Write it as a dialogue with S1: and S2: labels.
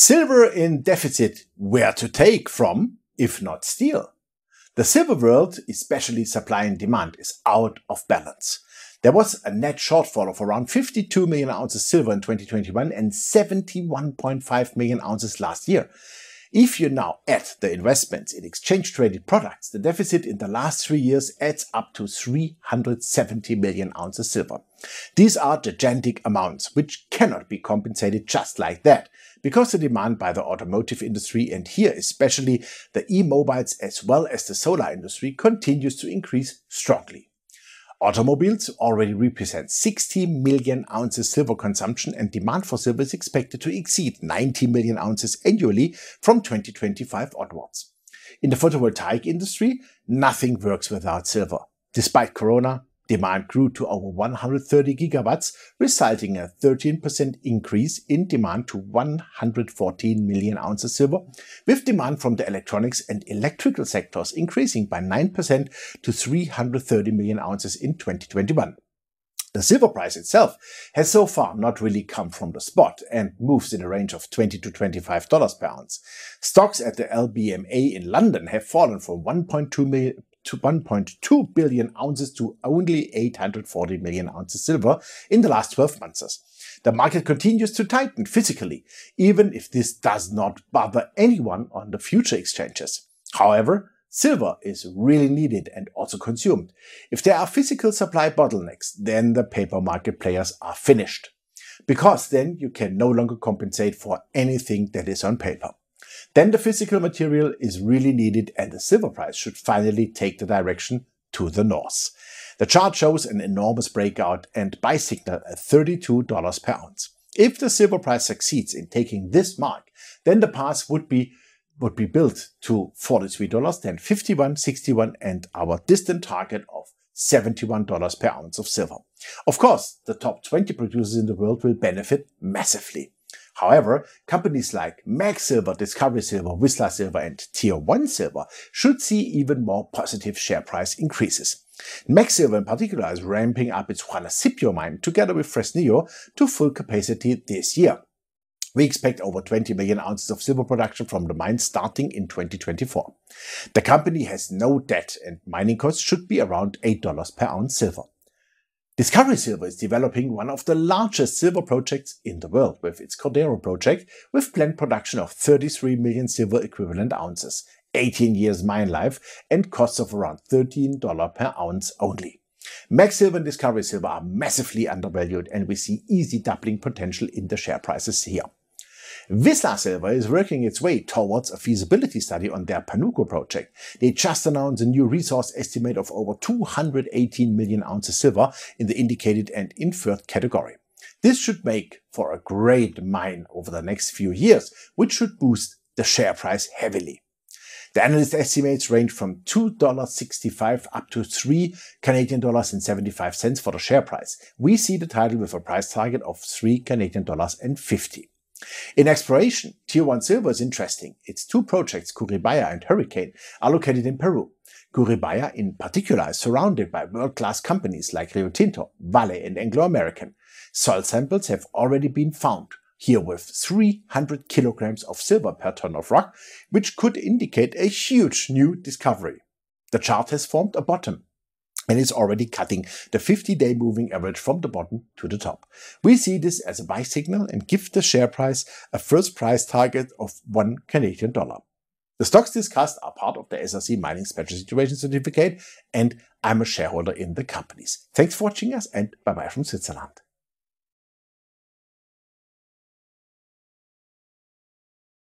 S1: Silver in deficit, where to take from, if not steal? The silver world, especially supply and demand, is out of balance. There was a net shortfall of around 52 million ounces silver in 2021 and 71.5 million ounces last year. If you now add the investments in exchange-traded products, the deficit in the last 3 years adds up to 370 million ounces silver. These are gigantic amounts, which cannot be compensated just like that, because the demand by the automotive industry, and here especially the e-mobiles as well as the solar industry, continues to increase strongly. Automobiles already represent 60 million ounces silver consumption, and demand for silver is expected to exceed 90 million ounces annually from 2025 onwards. In the photovoltaic industry, nothing works without silver. Despite Corona, demand grew to over 130 gigawatts, resulting in a 13% increase in demand to 114 million ounces silver, with demand from the electronics and electrical sectors increasing by 9% to 330 million ounces in 2021. The silver price itself has so far not really come from the spot and moves in a range of $20 to $25 per ounce. Stocks at the LBMA in London have fallen from 1.2 billion ounces to only 840 million ounces silver in the last 12 months. The market continues to tighten physically, even if this does not bother anyone on the future exchanges. However, silver is really needed and also consumed. If there are physical supply bottlenecks, then the paper market players are finished, because then you can no longer compensate for anything that is on paper. Then the physical material is really needed, and the silver price should finally take the direction to the north. The chart shows an enormous breakout and buy signal at $32 per ounce. If the silver price succeeds in taking this mark, then the path would be built to $43, then $51, $61, and our distant target of $71 per ounce of silver. Of course, the top 20 producers in the world will benefit massively. However, companies like MAG.TO, Discovery Silver, Vista Silver and Tier 1 Silver should see even more positive share price increases. MAG.TO in particular is ramping up its Juanicipio mine together with Fresnillo to full capacity this year. We expect over 20 million ounces of silver production from the mine starting in 2024. The company has no debt and mining costs should be around $8 per ounce silver. Discovery Silver is developing one of the largest silver projects in the world with its Cordero project, with planned production of 33 million silver equivalent ounces, 18 years mine life and costs of around $13 per ounce only. MAG.TO and Discovery Silver are massively undervalued, and we see easy doubling potential in the share prices here. Vista Silver is working its way towards a feasibility study on their Panuco project. They just announced a new resource estimate of over 218 million ounces silver in the indicated and inferred category. This should make for a great mine over the next few years, which should boost the share price heavily. The analyst estimates range from $2.65 up to $3.75 for the share price. We see the title with a price target of $3.50. In exploration, Tier 1 Silver is interesting. Its two projects, Curibaya and Hurricane, are located in Peru. Curibaya in particular is surrounded by world-class companies like Rio Tinto, Vale and Anglo American. Soil samples have already been found, here with 300 kilograms of silver per ton of rock, which could indicate a huge new discovery. The chart has formed a bottom and is already cutting the 50-day moving average from the bottom to the top. We see this as a buy signal and give the share price a first price target of $1 Canadian. The stocks discussed are part of the SRC Mining Special Situation Certificate, and I'm a shareholder in the companies. Thanks for watching us, and bye-bye from Switzerland.